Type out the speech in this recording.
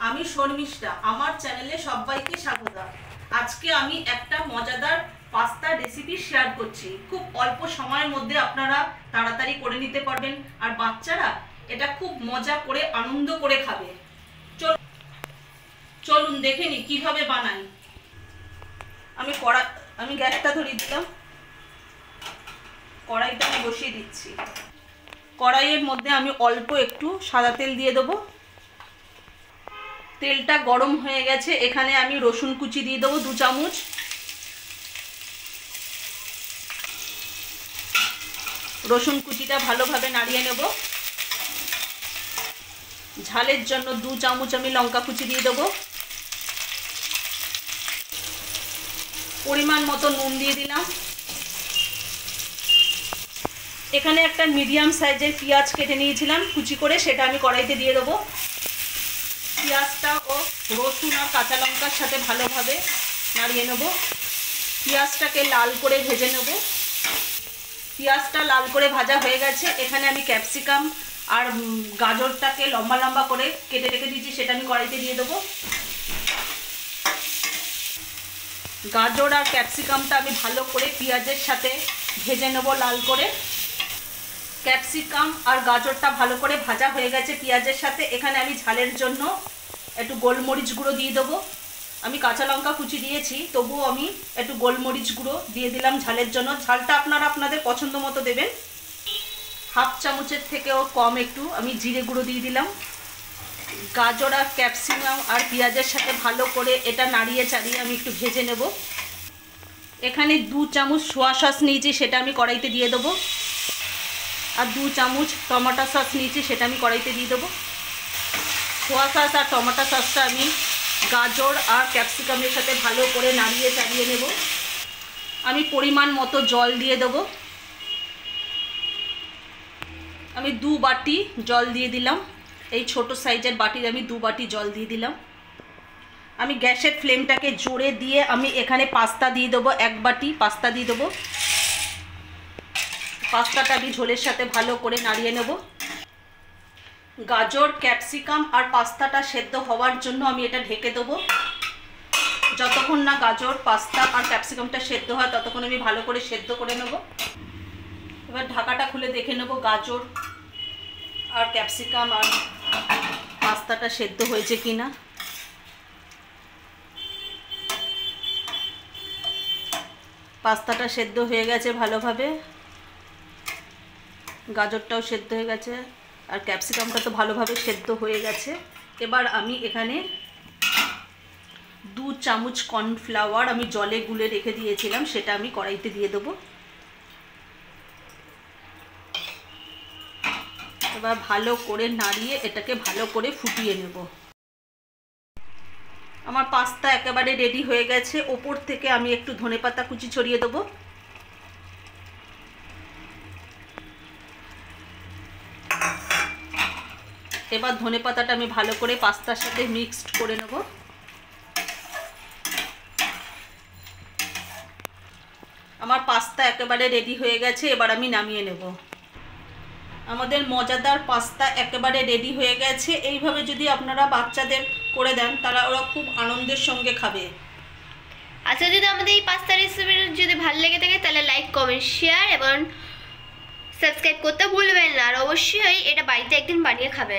আমি শর্মিষ্ঠা, আমার চ্যানেলে সবাইকে স্বাগত। আজকে আমি একটা মজাদার পাস্তা রেসিপি শেয়ার করছি। খুব অল্প সময়ের মধ্যে আপনারা তাড়াতাড়ি করে নিতে পারবেন, আর বাচ্চারা এটা খুব মজা করে আনন্দ করে খাবে। চলুন দেখে নি কিভাবে বানাই। আমি গ্যাসটা ধরিয়ে দিলাম, কড়াইটা আমি বসিয়ে দিচ্ছি। কড়াইয়ের মধ্যে আমি অল্প একটু সাদা তেল দিয়ে দেবো। তেলটা গরম হয়ে গেছে, এখানে আমি রসুন কুচি দিয়ে দেবো 2 চামচ। রসুন কুচিটা ভালোভাবে নাড়িয়ে নেব। ঝালের জন্য 2 চামচ আমি লঙ্কা কুচি দিয়ে দেবো। পরিমাণ মতো নুন দিয়ে দিলাম। এখানে একটা মিডিয়াম সাইজের পেঁয়াজ কেটে নিয়েছিলাম কুচি করে, সেটা আমি কড়াইতে দিয়ে দেবো। পেঁয়াজটা ও রসুন আর কাঁচা লঙ্কার সাথে ভালোভাবে নাড়িয়ে নেব। পেঁয়াজটাকে লাল করে ভেজে নেব। পেঁয়াজটা লাল করে ভাজা হয়ে গেছে, এখানে আমি ক্যাপসিকাম আর গাজরটাকে লম্বা লম্বা করে কেটে রেখে দিয়েছি, সেটা আমি কড়াইতে দিয়ে দেবো। গাজর আর ক্যাপসিকামটা আমি ভালো করে পেঁয়াজের সাথে ভেজে নেব লাল করে। ক্যাপসিকাম আর গাজরটা ভালো করে ভাজা হয়ে গেছে পেঁয়াজের সাথে। এখানে আমি ঝালের জন্য একটু গোলমরিচ গুঁড়ো দিয়ে দেবো। আমি কাঁচা লঙ্কা কুচি দিয়েছি, তবুও আমি একটু গোলমরিচ গুঁড়ো দিয়ে দিলাম ঝালের জন্য। ঝালটা আপনারা আপনাদের পছন্দ মতো দেবেন। 1/2 চামচের থেকেও কম একটু আমি জিরে গুঁড়ো দিয়ে দিলাম। গাজর আর ক্যাপসিকাম আর পেঁয়াজের সাথে ভালো করে এটা নাড়িয়ে চাড়িয়ে আমি একটু ভেজে নেব। এখানে 2 চামচ সোয়া সস নিয়েছি, সেটা আমি কড়াইতে দিয়ে দেবো। আর 2 চামচ টমেটো সস নিয়েছি, সেটা আমি কড়াইতে দিয়ে দেবো। সোয়া সস আর টমেটো সসটা আমি গাজর আর ক্যাপসিকামের সাথে ভালো করে নাড়িয়ে চাড়িয়ে নেব। আমি পরিমাণ মতো জল দিয়ে দেবো। আমি 2 বাটি জল দিয়ে দিলাম। এই ছোট সাইজের বাটির আমি 2 বাটি জল দিয়ে দিলাম। আমি গ্যাসের ফ্লেমটাকে জোরে দিয়ে আমি এখানে পাস্তা দিয়ে দেবো। 1 বাটি পাস্তা দিয়ে দেবো। পাস্তাটা আমি ঝোলের সাথে ভালো করে নাড়িয়ে নেব। গাজর, ক্যাপসিকাম আর পাস্তাটা সেদ্ধ হওয়ার জন্য আমি এটা ঢেকে দেবো। যতক্ষণ না গাজর, পাস্তা আর ক্যাপসিকামটা সেদ্ধ হয় ততক্ষণ আমি ভালো করে সেদ্ধ করে নেব। এবার ঢাকাটা খুলে দেখে নেব গাজর আর ক্যাপসিকাম আর পাস্তাটা সেদ্ধ হয়েছে কিনা। পাস্তাটা সেদ্ধ হয়ে গেছে ভালোভাবে, গাজরটাও সেদ্ধ হয়ে গেছে আর ক্যাপসিকামটা তো ভালোভাবে সেদ্ধ হয়ে গেছে। এবার আমি এখানে 2 চামচ কর্নফ্লাওয়ার আমি জলে গুলে রেখে দিয়েছিলাম, সেটা আমি কড়াইতে দিয়ে দেবো। এবার ভালো করে নাড়িয়ে এটাকে ভালো করে ফুটিয়ে নেব। আমার পাস্তা একেবারে রেডি হয়ে গেছে। ওপর থেকে আমি একটু ধনেপাতা কুচি ছড়িয়ে দেবো। এবার ধনেপাতাটা আমি ভালো করে পাস্তার সাথে মিক্সড করে নেব। আমার পাস্তা একেবারে রেডি হয়ে গেছে, এবার আমি নামিয়ে নেব। আমাদের মজাদার পাস্তা একেবারে রেডি হয়ে গেছে। এইভাবে যদি আপনারা বাচ্চাদের করে দেন, তারা ওরা খুব আনন্দের সঙ্গে খাবে। আচ্ছা, যদি আমাদের এই পাস্তা রেসিপি যদি ভালো লেগে থাকে তাহলে লাইক, কমেন্ট, শেয়ার এবং সাবস্ক্রাইব করতে ভুলবেন না। আর অবশ্যই এটা বাড়িতে একদিন বানিয়ে খাবেন।